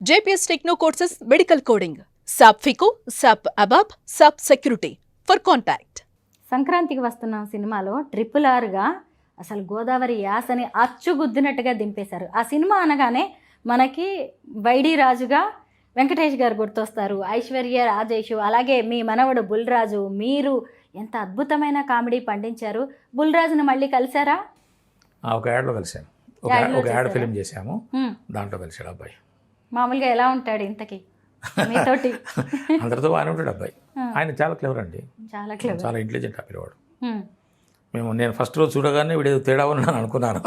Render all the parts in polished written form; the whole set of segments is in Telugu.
JPS Techno courses medical coding. SAP FICO, SAP ABAP, SAP Security. For contact. సంక్రాంతికి వస్తున్న సినిమాలో RRRగా అసలు గోదావరి యాసని అచ్చుగుద్దినట్టుగా దింపేశారు. ఆ సినిమా అనగానే మనకి వైడి రాజుగా వెంకటేష్ గారు గుర్తొస్తారు, ఐశ్వర్య రాజేష్, అలాగే మీ మనవడు బుల్రాజు. మీరు ఎంత అద్భుతమైన కామెడీ పండించారు. బుల్రాజును మళ్ళీ కలిసారా? ఒక యాడ్లో కలిసాను. ఒక యాడ్ ఫిలిం చేశాము, దాంట్లో కలిసాడు అబ్బాయి. మామూలుగా ఎలా ఉంటాడు ఇంతకీ మీతోటి? అందరితో బాగానే ఉంటాడు అబ్బాయి. ఆయన చాలా క్లెవర్ అండి, చాలా ఇంటెలిజెంట్ ఆ పిల్లవాడు. నేను ఫస్ట్ రోజు చూడగానే వీడేదో తేడా ఉన్నాను అనుకున్నాను.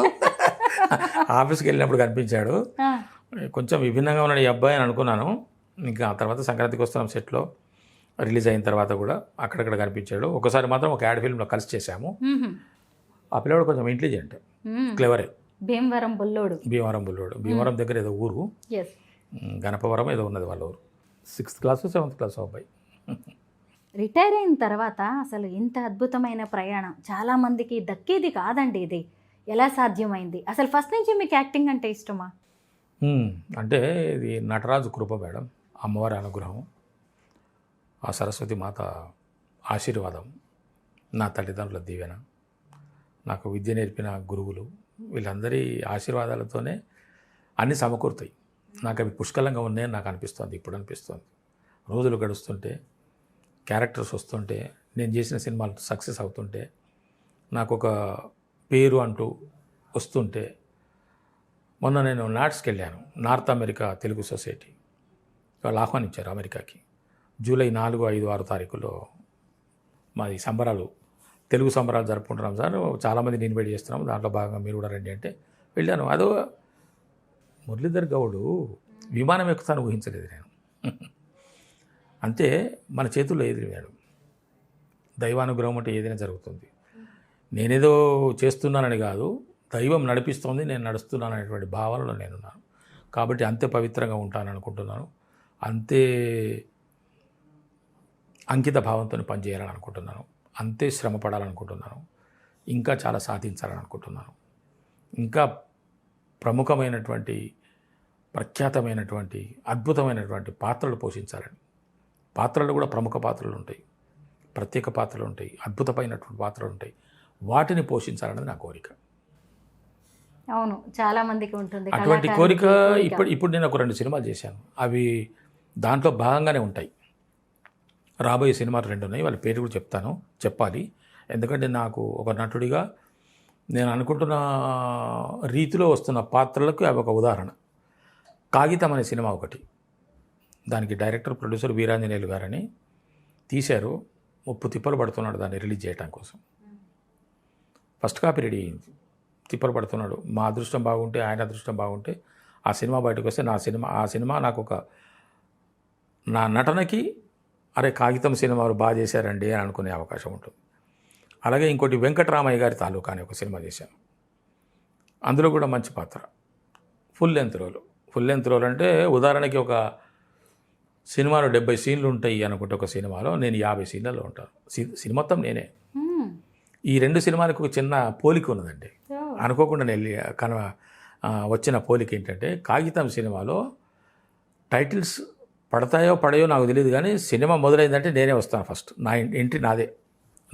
ఆఫీస్కి వెళ్ళినప్పుడు కనిపించాడు, కొంచెం విభిన్నంగా ఉన్నాడు ఈ అబ్బాయి అని అనుకున్నాను. ఇంకా ఆ తర్వాత సంక్రాంతికి వస్తున్నాం సెట్లో రిలీజ్ అయిన తర్వాత కూడా అక్కడక్కడ కనిపించాడు. ఒకసారి మాత్రం ఒక యాడ్ ఫిల్మ్లో కలిసి చేశాము. ఆ పిల్లవాడు కొంచెం ఇంటెలిజెంట్, క్లెవరే. భీమవరం బుల్లోడు. భీమవరం దగ్గర ఏదో ఊరు, గణపవరం ఏదో ఉన్నది వాళ్ళ ఊరు. 6th క్లాస్ 7th క్లాస్ అబ్బాయి. రిటైర్ అయిన తర్వాత అసలు ఇంత అద్భుతమైన ప్రయాణం చాలామందికి దక్కేది కాదండి. ఇది ఎలా సాధ్యమైంది? అసలు ఫస్ట్ నుంచి మీకు యాక్టింగ్ అంటే ఇష్టమా? అంటే ఇది నటరాజు కృప మేడం, అమ్మవారి అనుగ్రహం, ఆ సరస్వతి మాత ఆశీర్వాదం, నా తల్లిదండ్రుల దీవెన, నాకు విద్య నేర్పిన గురువులు, వీళ్ళందరి ఆశీర్వాదాలతోనే అన్నీ సమకూరుతాయి. నాకు అవి పుష్కలంగా ఉన్నాయని నాకు అనిపిస్తుంది. ఇప్పుడు అనిపిస్తుంది. రోజులు గడుస్తుంటే, క్యారెక్టర్స్ వస్తుంటే, నేను చేసిన సినిమాలు సక్సెస్ అవుతుంటే, నాకు ఒక పేరు అంటూ వస్తుంటే, మొన్న నేను నాట్స్కి వెళ్ళాను, నార్త్ అమెరికా తెలుగు సొసైటీ వాళ్ళు ఆహ్వానించారు అమెరికాకి. జూలై 4, 5, 6 తారీఖులో మాది సంబరాలు, తెలుగు సంబరాలు జరుపుకుంటున్నాం సార్, చాలామందిని ఇన్వైట్ చేస్తున్నాము, దాంట్లో భాగంగా మీరు కూడా రండి అంటే వెళ్ళాను. అదో మురళీధర్ గౌడు విమానం ఎక్కుతాను ఊహించలేదు నేను. అంతే, మన చేతుల్లో ఏది లేడు. దైవానుగ్రహం అంటే ఏదైనా జరుగుతుంది. నేనేదో చేస్తున్నానని కాదు, దైవం నడిపిస్తోంది, నేను నడుస్తున్నాను అనేటువంటి భావనలో నేనున్నాను. కాబట్టి అంతే పవిత్రంగా ఉంటాను అనుకుంటున్నాను, అంతే అంకిత భావంతో పనిచేయాలని అనుకుంటున్నాను, అంతే శ్రమ పడాలనుకుంటున్నాను, ఇంకా చాలా సాధించాలని అనుకుంటున్నాను, ఇంకా ప్రముఖమైనటువంటి ప్రఖ్యాతమైనటువంటి అద్భుతమైనటువంటి పాత్రలు పోషించాలని. పాత్రలు కూడా ప్రముఖ పాత్రలు ఉంటాయి, ప్రత్యేక పాత్రలు ఉంటాయి, అద్భుతమైనటువంటి పాత్రలు ఉంటాయి, వాటిని పోషించాలన్నది నా కోరిక. అవును, చాలామందికి ఉంటుంది అటువంటి కోరిక. ఇప్పుడు నేను ఒక 2 సినిమాలు చేశాను, అవి దాంట్లో భాగంగానే ఉంటాయి. రాబోయే సినిమాలు 2 ఉన్నాయి, వాళ్ళ పేరు కూడా చెప్పాలి. ఎందుకంటే నాకు ఒక నటుడిగా నేను అనుకుంటున్న రీతిలో వస్తున్న పాత్రలకు అవి ఒక ఉదాహరణ. కాగితం అనే సినిమా ఒకటి, దానికి డైరెక్టర్ ప్రొడ్యూసర్ వీరాంజనేయులు గారని తీశారు. 30 తిప్పలు పడుతున్నాడు దాన్ని రిలీజ్ చేయడం కోసం. ఫస్ట్ కాపీ రెడీ అయింది, తిప్పలు పడుతున్నాడు. మా అదృష్టం బాగుంటే, ఆయన అదృష్టం బాగుంటే ఆ సినిమా బయటకు వస్తే ఆ సినిమా నాకు నా నటనకి అరే కాగితం సినిమాలు బాగా చేశారండి అని అనుకునే అవకాశం ఉంటుంది. అలాగే ఇంకోటి వెంకటరామయ్య గారి తాలూకా అనే ఒక సినిమా చేశాను, అందులో కూడా మంచి పాత్ర. ఫుల్ లెంత్ రోల్ అంటే ఉదాహరణకి ఒక సినిమాలో 70 సీన్లు ఉంటాయి అనుకుంటే ఒక సినిమాలో నేను 50 సీన్లలో ఉంటాను. సినిమా మొత్తం నేనే. ఈ 2 సినిమాలకు ఒక చిన్న పోలిక ఉన్నదండి, అనుకోకుండా నేను వచ్చిన పోలిక ఏంటంటే, కాగితం సినిమాలో టైటిల్స్ పడతాయో పడయో నాకు తెలియదు, కానీ సినిమా మొదలైందంటే నేనే వస్తాను ఫస్ట్. నా ఎంట్రీ నాదే,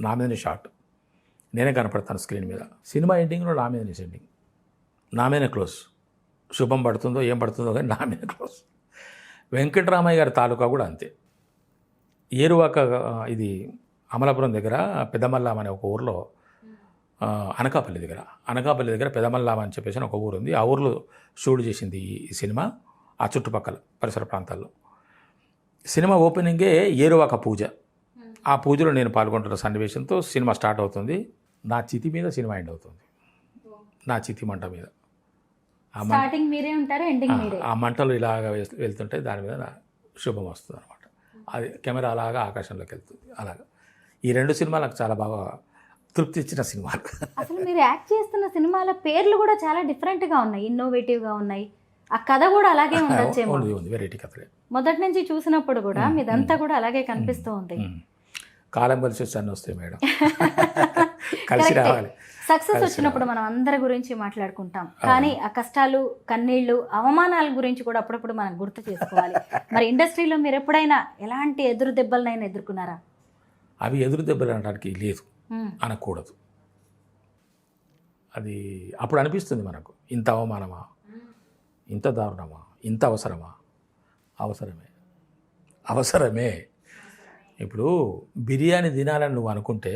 నా మీదనే షాట్, నేనే కనపడతాను స్క్రీన్ మీద. సినిమా ఎండింగ్లో నా మీదనే సెండింగ్, నా మీదనే క్లోజ్. శుభం పడుతుందో ఏం పడుతుందో కానీ నా మీద క్లోజ్. వెంకటరామయ్య గారి తాలూకా కూడా అంతే. ఏరువాక, ఇది అమలాపురం దగ్గర పెదమల్లాం అనే ఒక ఊరిలో, అనకాపల్లి దగ్గర పెదమల్లాం అని చెప్పేసి ఒక ఊరు ఉంది. ఆ ఊరిలో షూట్ చేసింది ఈ సినిమా, ఆ చుట్టుపక్కల పరిసర ప్రాంతాల్లో. సినిమా ఓపెనింగే ఏరువాక పూజ. ఆ పూజలో నేను పాల్గొంటున్న సన్నివేశంతో సినిమా స్టార్ట్ అవుతుంది. నా చితి మీద సినిమా ఎండ్ అవుతుంది, నా చితి మంట మీద. ఆ మంటలు ఇలాగ వెళ్తుంటే దాని మీద శుభం వస్తుంది అనమాట. అది కెమెరా అలాగా ఆకాశంలోకి వెళ్తుంది. అలాగా ఈ 2 సినిమాలు నాకు చాలా బాగా తృప్తి ఇచ్చిన సినిమాలు. అసలు మీరు యాక్ట్ చేస్తున్న సినిమాల పేర్లు కూడా చాలా డిఫరెంట్గా ఉన్నాయి, ఇన్నోవేటివ్గా ఉన్నాయి. ఆ కథ కూడా అలాగే ఉండొచ్చేమో. ఉంది, వెరైటీ కథలే. మొదటి నుంచి చూసినప్పుడు కూడా మీదంతా కూడా అలాగే కనిపిస్తూ ఉంది. కాలం కలిసి వచ్చి అన్నీ వస్తాయి మేడం, కలిసి రావాలి. సక్సెస్ వచ్చినప్పుడు మనం అందరి గురించి మాట్లాడుకుంటాం, కానీ ఆ కష్టాలు, కన్నీళ్లు, అవమానాల గురించి కూడా అప్పుడప్పుడు మనం గుర్తు చేసుకోవాలి. మరి ఇండస్ట్రీలో మీరు ఎప్పుడైనా ఎలాంటి ఎదురు దెబ్బలనైనా ఎదుర్కొన్నారా? అవి ఎదురు దెబ్బలు అనడానికి లేదు, అనకూడదు. అది అప్పుడు అనిపిస్తుంది మనకు, ఇంత అవమానమా, ఇంత దారుణమా, ఇంత అవసరమా? అవసరమే. ఇప్పుడు బిర్యానీ తినాలని నువ్వు అనుకుంటే,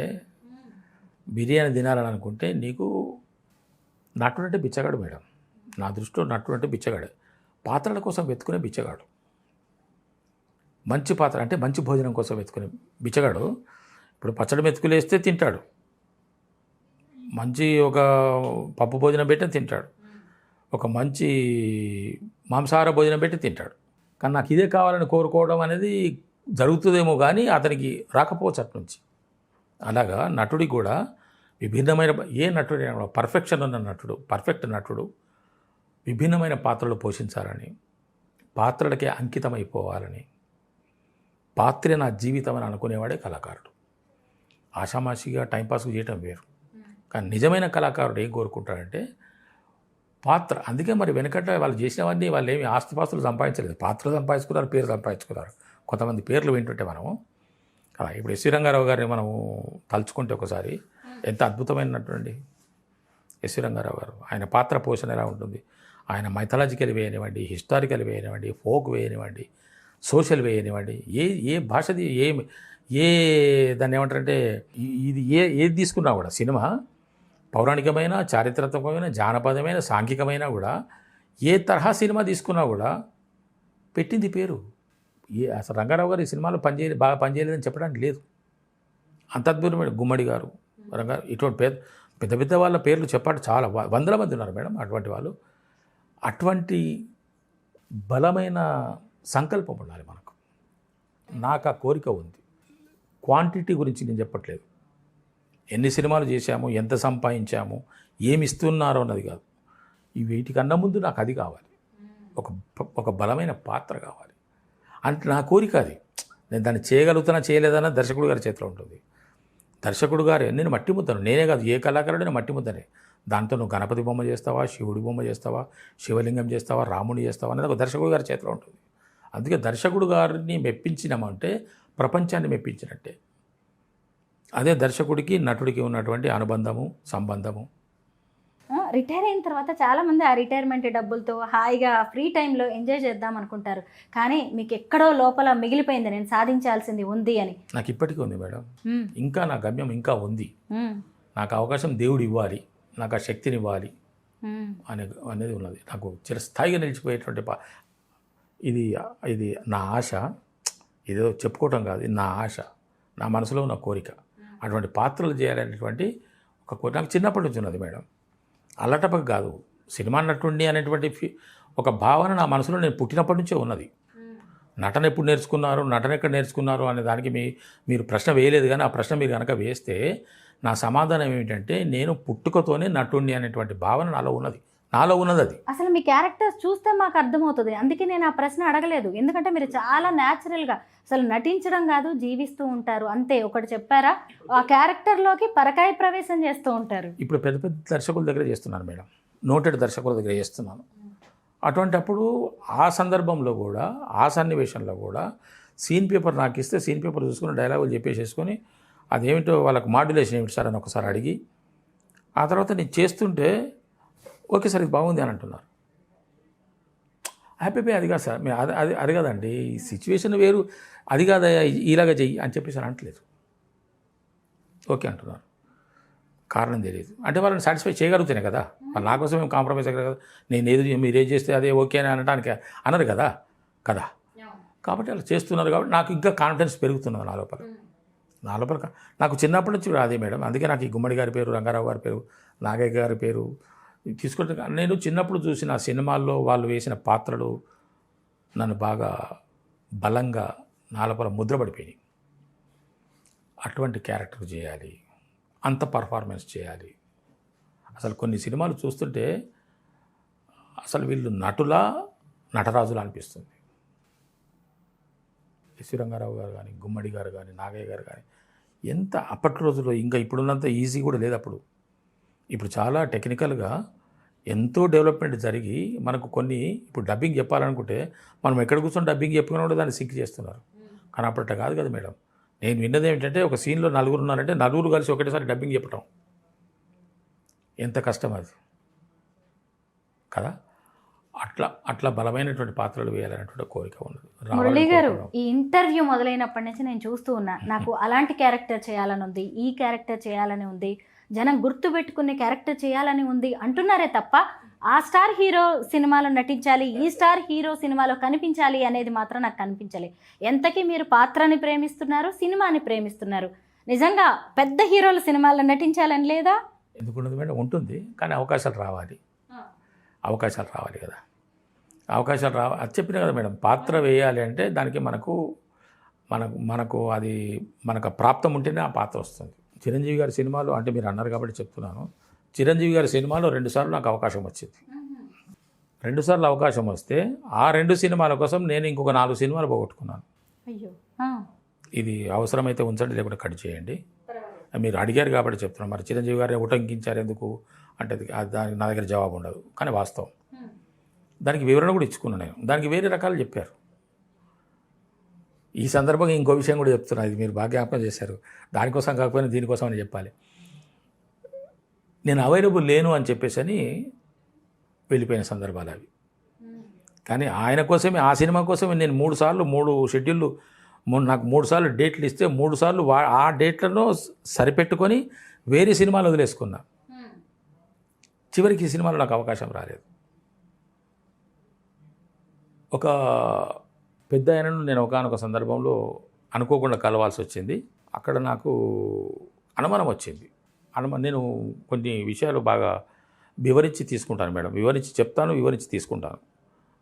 నీకు నటుడు అంటే బిచ్చగాడు మేడం. నా దృష్టిలో నటుడు అంటే బిచ్చగాడు, పాత్రల కోసం వెతుకునే బిచ్చగాడు. మంచి పాత్ర అంటే మంచి భోజనం కోసం వెతుకునే బిచ్చగాడు. ఇప్పుడు పచ్చడి మెతుకులేస్తే తింటాడు, మంచి ఒక పప్పు భోజనం పెట్టి తింటాడు, ఒక మంచి మాంసాహార భోజనం పెట్టి తింటాడు. కానీ నాకు ఇదే కావాలని కోరుకోవడం అనేది జరుగుతుందేమో కానీ అతనికి రాకపోవచ్చు అటు నుంచి. అలాగా నటుడికి కూడా విభిన్నమైన, ఏ నటుడు పర్ఫెక్షన్ ఉన్న నటుడు, పర్ఫెక్ట్ నటుడు విభిన్నమైన పాత్రలు పోషించాలని, పాత్రలకే అంకితమైపోవాలని, పాత్రే నా జీవితం అని అనుకునేవాడే కళాకారుడు. ఆషామాషిగా టైంపాస్ చేయటం వేరు, కానీ నిజమైన కళాకారుడు ఏం కోరుకుంటాడంటే పాత్ర. అందుకే మరి వెనకట వాళ్ళు చేసినవన్నీ వాళ్ళు ఏమి ఆస్తిపాస్తులు సంపాదించలేదు, పాత్ర సంపాదించుకున్నారు, పేరు సంపాదించుకున్నారు. కొంతమంది పేర్లు వింటుంటే మనము అలా, ఇప్పుడు ఎస్వి రంగారావు గారిని మనము తలుచుకుంటే ఒకసారి ఎంత అద్భుతమైనటువంటి ఎస్వి రంగారావు గారు, ఆయన పాత్ర పోషణ ఎలా ఉంటుంది, ఆయన మైథాలజికల్ వేయనివ్వండి, హిస్టారికల్ వేయనివ్వండి, ఫోక్ వేయనివ్వండి, సోషల్ వేయనివ్వండి, ఏ భాషది ఏ దాన్ని ఏమంటారంటే ఇది ఏది తీసుకున్నా కూడా సినిమా పౌరాణికమైన, చారిత్రాత్మకమైన, జానపదమైన, సాంఘికమైన కూడా ఏ తరహా సినిమా తీసుకున్నా కూడా పెట్టింది పేరు. అసలు రంగారావు గారు ఈ సినిమాలో బాగా పనిచేయలేదని చెప్పడానికి లేదు. అంత అద్భుతమైన గుమ్మడి గారు, ఇటువంటి పెద్ద పెద్ద వాళ్ళ పేర్లు చెప్పాలి, చాలా వందల మంది ఉన్నారు మేడం అటువంటి వాళ్ళు. అటువంటి బలమైన సంకల్పం ఉండాలి మనకు. నాకు ఆ కోరిక ఉంది. క్వాంటిటీ గురించి నేను చెప్పట్లేదు, ఎన్ని సినిమాలు చేశాము, ఎంత సంపాదించాము, ఏమి ఇస్తున్నారో అన్నది కాదు. ఈ వీటికన్నా ముందు నాకు అది కావాలి, ఒక బలమైన పాత్ర కావాలి అంటే నా కోరిక అది. నేను దాన్ని చేయగలుగుతానా చేయలేదన్నా దర్శకుడు గారి చేతిలో ఉంటుంది. దర్శకుడు గారే, నేను మట్టి ముద్దను, నేనే కాదు ఏ కళాకారుడు నేను మట్టి ముద్దనే. దాంతో నువ్వు గణపతి బొమ్మ చేస్తావా, శివుడి బొమ్మ చేస్తావా, శివలింగం చేస్తావా, రాముని చేస్తావా అనేది ఒక దర్శకుడు గారి చేతిలో ఉంటుంది. అందుకే దర్శకుడు గారిని మెప్పించినామంటే ప్రపంచాన్ని మెప్పించినట్టే. అదే దర్శకుడికి నటుడికి ఉన్నటువంటి అనుబంధము, సంబంధము. రిటైర్ అయిన తర్వాత చాలామంది ఆ రిటైర్మెంట్ డబ్బులతో హాయిగా ఫ్రీ టైంలో ఎంజాయ్ చేద్దాం అనుకుంటారు, కానీ మీకు ఎక్కడో లోపల మిగిలిపోయింది, నేను సాధించాల్సింది ఉంది అని. నాకు ఇప్పటికీ ఉంది మేడం, ఇంకా నా గమ్యం ఇంకా ఉంది. నాకు అవకాశం దేవుడు ఇవ్వాలి, నాకు ఆ శక్తిని ఇవ్వాలి అనేది ఉన్నది. నాకు చిరస్థాయిగా నిలిచిపోయేటువంటి ఇది నా ఆశ. ఏదో చెప్పుకోవటం కాదు, ఇది నా ఆశ, నా మనసులో ఉన్న కోరిక. అటువంటి పాత్రలు చేయాలనేటువంటి ఒక కోరిక నాకు చిన్నప్పటి నుంచి ఉన్నది మేడం. అల్లటపక కాదు, సినిమా నటుండి అనేటువంటి ఒక భావన నా మనసులో నేను పుట్టినప్పటి నుంచే ఉన్నది. నటన ఎప్పుడు నేర్చుకున్నారు, నటన ఎక్కడ నేర్చుకున్నారు అనే దానికి మీరు ప్రశ్న వేయలేదు, కానీ ఆ ప్రశ్న మీరు కనుక వేస్తే నా సమాధానం ఏమిటంటే నేను పుట్టుకతోనే నటుండి అనేటువంటి భావన నాలో ఉన్నది అది. అసలు మీ క్యారెక్టర్స్ చూస్తే మాకు అర్థమవుతుంది, అందుకే నేను ఆ ప్రశ్న అడగలేదు. ఎందుకంటే మీరు చాలా న్యాచురల్గా అసలు నటించడం కాదు, జీవిస్తూ ఉంటారు అంతే. ఒకటి చెప్పారా, ఆ క్యారెక్టర్లోకి పరకాయ ప్రవేశం చేస్తూ ఉంటారు. ఇప్పుడు పెద్ద పెద్ద దర్శకుల దగ్గర చేస్తున్నాను మేడం, నోటెడ్ దర్శకుల దగ్గర చేస్తున్నాను. అటువంటిప్పుడు ఆ సందర్భంలో కూడా, ఆ సన్నివేశంలో కూడా సీన్ పేపర్ నాకు ఇస్తే సీన్ పేపర్ చూసుకుని డైలాగులు చెప్పేసేసుకొని అదేమిటో వాళ్ళకి మాడ్యులేషన్ ఏమిటి సార్ అని ఒకసారి అడిగి, ఆ తర్వాత నేను చేస్తుంటే ఓకే సార్ ఇది బాగుంది అని అంటున్నారు. హ్యాపీ అది కాదు సార్, మీరు అది కాదండి, ఈ సిచ్యువేషన్ వేరు, అది కాదా ఇలాగ చెయ్యి అని చెప్పేసి అని అంటలేదు, ఓకే అంటున్నారు. కారణం తెలియదు అంటే వాళ్ళని సాటిస్ఫై చేయగలుగుతానే కదా, వాళ్ళు నా కోసం ఏం కాంప్రమైజ్ అయ్యారు కదా. నేను మీరేం చేస్తే అదే ఓకే అని అనడానికి అనరు కదా. కాబట్టి అలా చేస్తున్నారు కాబట్టి నాకు ఇంకా కాన్ఫిడెన్స్ పెరుగుతున్నది నా లోపల. నాకు చిన్నప్పటి నుంచి అదే మేడం. అందుకే నాకు ఈ గుమ్మడి గారి పేరు, రంగారావు గారి పేరు, నాగయ్య గారి పేరు తీసుకుంటే, నేను చిన్నప్పుడు చూసిన సినిమాల్లో వాళ్ళు వేసిన పాత్రలు నన్ను బాగా బలంగా నా లోపల ముద్రపడిపోయినాయి. అటువంటి క్యారెక్టర్ చేయాలి, అంత పర్ఫార్మెన్స్ చేయాలి. అసలు కొన్ని సినిమాలు చూస్తుంటే అసలు వీళ్ళు నటరాజులా అనిపిస్తుంది. ఎస్వి రంగారావు గారు కానీ, గుమ్మడి గారు కానీ, నాగయ్య గారు కానీ ఎంత అప్పటి రోజుల్లో, ఇంకా ఇప్పుడున్నంత ఈజీ కూడా లేదు అప్పుడు. ఇప్పుడు చాలా టెక్నికల్గా ఎంతో డెవలప్మెంట్ జరిగి మనకు కొన్ని ఇప్పుడు డబ్బింగ్ చెప్పాలనుకుంటే మనం ఎక్కడ కూర్చొని డబ్బింగ్ చెప్పుకున్నా కూడా దాన్ని సింక్ చేస్తున్నారు. కానీ అప్పట్లో కాదు కదా మేడం. నేను విన్నది ఏమిటంటే ఒక సీన్లో నలుగురు ఉన్నారంటే నలుగురు కలిసి ఒకటేసారి డబ్బింగ్ చెప్పటం ఎంత కష్టం అది కదా. అట్లా బలమైనటువంటి పాత్రలు వేయాలనేటువంటి కోరిక ఉన్నది. మురళి గారు, ఈ ఇంటర్వ్యూ మొదలైనప్పటి నుంచి నేను చూస్తూ ఉన్నా, నాకు అలాంటి క్యారెక్టర్ చేయాలని ఉంది, ఈ క్యారెక్టర్ చేయాలని ఉంది, జనం గుర్తుపెట్టుకునే క్యారెక్టర్ చేయాలని ఉంది అంటున్నారే తప్ప ఆ స్టార్ హీరో సినిమాలో నటించాలి, ఈ స్టార్ హీరో సినిమాలో కనిపించాలి అనేది మాత్రం నాకు కనిపించలే. ఎంతకీ మీరు పాత్రని ప్రేమిస్తున్నారు, సినిమాని ప్రేమిస్తున్నారు. నిజంగా పెద్ద హీరోల సినిమాల్లో నటించాలని లేదా? ఎందుకున్నది మేడం, ఉంటుంది. కానీ అవకాశాలు రావాలి కదా. అవకాశాలు అది చెప్పిన కదా మేడం, పాత్ర వేయాలి అంటే దానికి మనకు అది మనకు ప్రాప్తం ఉంటేనే ఆ పాత్ర వస్తుంది. చిరంజీవి గారి సినిమాలో, అంటే మీరు అన్నారు కాబట్టి చెప్తున్నాను, చిరంజీవి గారి సినిమాలో 2 సార్లు నాకు అవకాశం వచ్చింది. 2 సార్లు అవకాశం వస్తే ఆ 2 సినిమాల కోసం నేను ఇంకొక 4 సినిమాలు పోగొట్టుకున్నాను. అయ్యో, ఇది అవసరమైతే ఉంచండి, లేకుంటే కట్ చేయండి. మీరు అడిగారు కాబట్టి చెప్తున్నాను. మరి చిరంజీవి గారిని ఉటంకించారు ఎందుకు అంటే దానికి నా దగ్గర జవాబు ఉండదు. కానీ వాస్తవం, దానికి వివరణ కూడా ఇచ్చుకున్నాను నేను. దానికి వేరే రకాలు చెప్పారు. ఈ సందర్భంగా ఇంకో విషయం కూడా చెప్తున్నా, ఇది మీరు బాగా జ్ఞాపకం చేశారు. దానికోసం కాకపోయినా దీనికోసం అని చెప్పాలి. నేను అవైలబుల్ లేను అని చెప్పేసి అని వెళ్ళిపోయిన సందర్భాలు అవి. కానీ ఆయన కోసమే, ఆ సినిమా కోసమే నేను 3 సార్లు 3 షెడ్యూళ్ళు నాకు 3 సార్లు డేట్లు ఇస్తే 3 సార్లు ఆ డేట్లను సరిపెట్టుకొని వేరే సినిమాలు వదిలేసుకున్నా. చివరికి ఈ సినిమాలో నాకు అవకాశం రాలేదు. ఒక పెద్ద ఆయనను నేను ఒకానొక సందర్భంలో అనుకోకుండా కలవాల్సి వచ్చింది. అక్కడ నాకు అనుమానం వచ్చింది. నేను కొన్ని విషయాలు బాగా వివరించి తీసుకుంటాను మేడం. వివరించి చెప్తాను, వివరించి తీసుకుంటాను.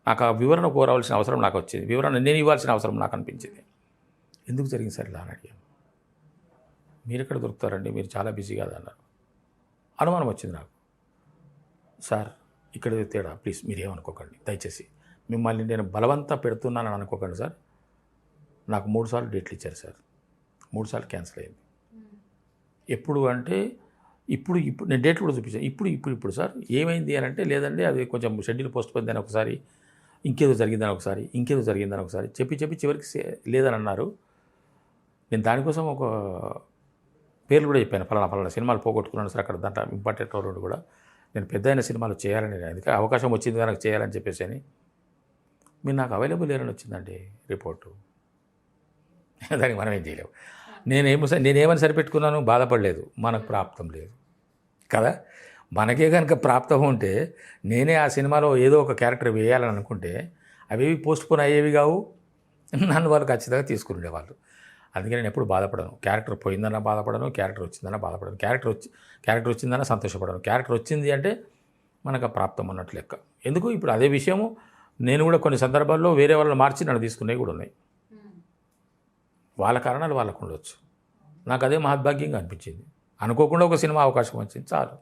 నాకు ఆ వివరణ కోరవలసిన అవసరం నాకు వచ్చింది. వివరణ నేను ఇవ్వాల్సిన అవసరం నాకు అనిపించింది. ఎందుకు జరిగింది సార్ ఇలా అని అడిగాను. మీరు ఎక్కడ దొరుకుతారండి, మీరు చాలా బిజీ కదా అన్నారు. అనుమానం వచ్చింది నాకు. సార్ ఇక్కడ తేడా, ప్లీజ్ మీరేమనుకోకండి, దయచేసి మిమ్మల్ని నేను బలవంతం పెడుతున్నానని అనుకోకండి సార్. నాకు 3 సార్లు డేట్లు ఇచ్చారు సార్, 3 సార్లు క్యాన్సిల్ అయింది. ఎప్పుడు అంటే ఇప్పుడు నేను డేట్లు కూడా చూపించాను. ఇప్పుడు సార్ ఏమైంది అని అంటే, లేదండి అది కొంచెం షెడ్యూల్ పోస్ట్ పోయిందని ఒకసారి, ఇంకేదో జరిగిందని ఒకసారి చెప్పి చివరికి లేదని అన్నారు. నేను దానికోసం ఒక పేర్లు కూడా చెప్పాను, ఫలానా సినిమాలు పోగొట్టుకున్నాను సార్, అక్కడ దాంట్లో ఇంపార్టెంట్ రోడ్ కూడా నేను పెద్ద అయిన సినిమాలు చేయాలని, అందుకే అవకాశం వచ్చింది నాకు చేయాలని చెప్పేసి అని. మీరు నాకు అవైలబుల్ లేరని వచ్చిందండి రిపోర్టు. దానికి మనం ఏం చేయలేము. నేనేమని సరిపెట్టుకున్నాను, బాధపడలేదు. మనకు ప్రాప్తం లేదు కదా. మనకే కనుక ప్రాప్తం ఉంటే నేనే ఆ సినిమాలో ఏదో ఒక క్యారెక్టర్ వేయాలని అనుకుంటే అవేవి పోస్ట్ పోన్ అయ్యేవి కావు. నన్ను వాళ్ళు ఖచ్చితంగా తీసుకుని ఉండేవాళ్ళు. అందుకే నేను ఎప్పుడు బాధపడను. క్యారెక్టర్ పోయిందన్నా బాధపడను, క్యారెక్టర్ వచ్చిందన్నా బాధపడను, క్యారెక్టర్ వచ్చిందన్నా సంతోషపడను. క్యారెక్టర్ వచ్చింది అంటే మనకు ప్రాప్తం అన్నట్లు లెక్క. ఎందుకు ఇప్పుడు అదే విషయము నేను కూడా కొన్ని సందర్భాల్లో వేరే వాళ్ళని మార్చి నన్ను తీసుకునేవి కూడా ఉన్నాయి. వాళ్ళ కారణాలు వాళ్ళకు ఉండవచ్చు. నాకు అదే మహద్భాగ్యంగా అనిపించింది. అనుకోకుండా ఒక సినిమా అవకాశం వచ్చింది, చాలు.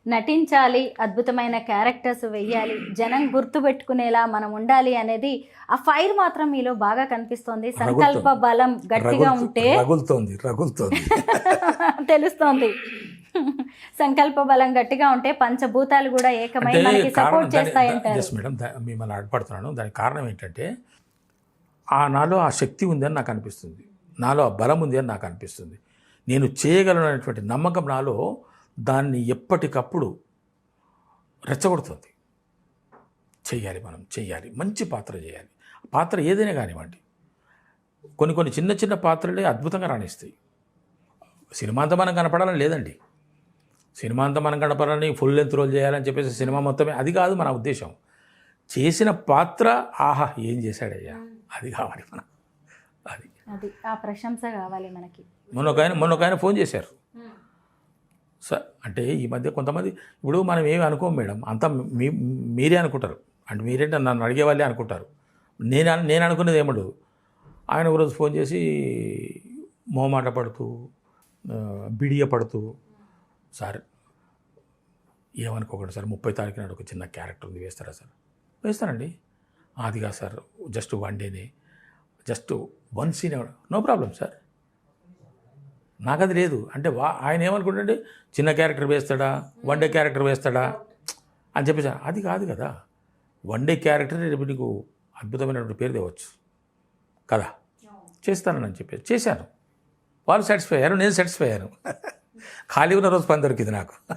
నటించాలి, అద్భుతమైన క్యారెక్టర్స్ వెయ్యాలి, జనం గుర్తుపెట్టుకునేలా మనం ఉండాలి అనేది ఆ ఫైర్ మాత్రం మీలో బాగా కనిపిస్తోంది. సంకల్ప బలం గట్టిగా ఉంటే రగులుతోంది తెలుస్తోంది. సంకల్ప బలం గట్టిగా ఉంటే పంచభూతాలు కూడా ఏకమై మనకి సపోర్ట్ చేస్తాయంటారు. మేడం మిమ్మల్ని అడ్డుపడుతున్నాను. దానికి కారణం ఏంటంటే నాలో ఆ శక్తి ఉందని నాకు అనిపిస్తుంది, నాలో ఆ బలం ఉంది అని నాకు అనిపిస్తుంది. నేను చేయగలను అనేటువంటి నమ్మకం నాలో దాన్ని ఎప్పటికప్పుడు రెచ్చగొడుతుంది. మనం చెయ్యాలి, మంచి పాత్ర చేయాలి. పాత్ర ఏదైనా కానివ్వండి, కొన్ని చిన్న పాత్రలే అద్భుతంగా రాణిస్తాయి. సినిమా అంతా మనం కనపడాలని లేదండి. సినిమా అంతా మనం కనపడాలని ఫుల్ లెంత్ రోల్ చేయాలని చెప్పేసి సినిమా మొత్తమే అది కాదు మన ఉద్దేశం. చేసిన పాత్ర ఆహా ఏం చేశాడయ్యా అది కావాలి మనం. అది ఆ ప్రశంస కావాలి మనకి. మొన్న ఒక ఆయన ఫోన్ చేశారు సార్. అంటే ఈ మధ్య కొంతమంది ఇప్పుడు మనం ఏమి అనుకోం మేడం, అంతా మీరే అనుకుంటారు. అంటే మీరేంటే నన్ను అడిగే వాళ్ళే అనుకుంటారు. నేను అనుకునేది ఏమడు. ఆయన ఒకరోజు ఫోన్ చేసి మొహమాట పడుతూ బిడియపడుతూ, సార్ ఏమనుకోకండి సార్, 30 తారీఖు నాడు ఒక చిన్న క్యారెక్టర్ ఉంది, వేస్తారా సార్? వేస్తానండి. అది కాదు సార్, జస్ట్ 1 డేనే, just 1 scene, no problem sir. నాకు అది లేదు. అంటే ఆయన ఏమనుకుంటుంటే చిన్న క్యారెక్టర్ వేస్తాడా, వన్ డే క్యారెక్టర్ వేస్తాడా అని చెప్పేసి, అది కాదు కదా. వన్ డే క్యారెక్టర్ రేపు నీకు అద్భుతమైనటువంటి పేరు తేవచ్చు కదా. చేస్తానని చెప్పేసి చేశాను. వాళ్ళు సాటిస్ఫై అయ్యారు, నేను సాటిస్ఫై అయ్యాను. ఖాళీ ఉన్న రోజు పని దొరికింది నాకు.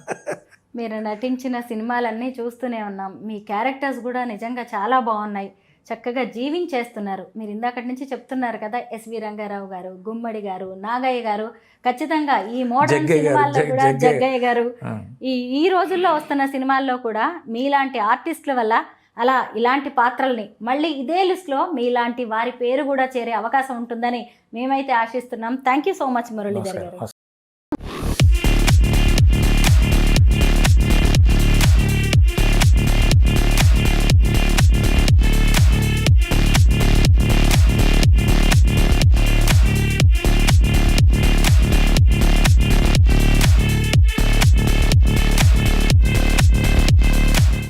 మీరు నటించిన సినిమాలన్నీ చూస్తూనే ఉన్నాం. మీ క్యారెక్టర్స్ కూడా నిజంగా చాలా బాగున్నాయి. చక్కగా జీవించేస్తున్నారు. మీరు ఇందాకటి నుంచి చెప్తున్నారు కదా, ఎస్వి రంగారావు గారు, గుమ్మడి గారు, నాగయ్య గారు, ఖచ్చితంగా ఈ మోడర్న్ జగ్గయ్య గారు, సినిమాల్లో కూడా జగ్గయ్య గారు, ఆ. ఈ రోజుల్లో వస్తున్న సినిమాల్లో కూడా మీలాంటి ఆర్టిస్టుల వల్ల అలా ఇలాంటి పాత్రల్ని మళ్ళీ ఇదే లిస్ట్లో మీలాంటి వారి పేరు కూడా చేరే అవకాశం ఉంటుందని మేమైతే ఆశిస్తున్నాం. Thank you so much Muralidhar గారు.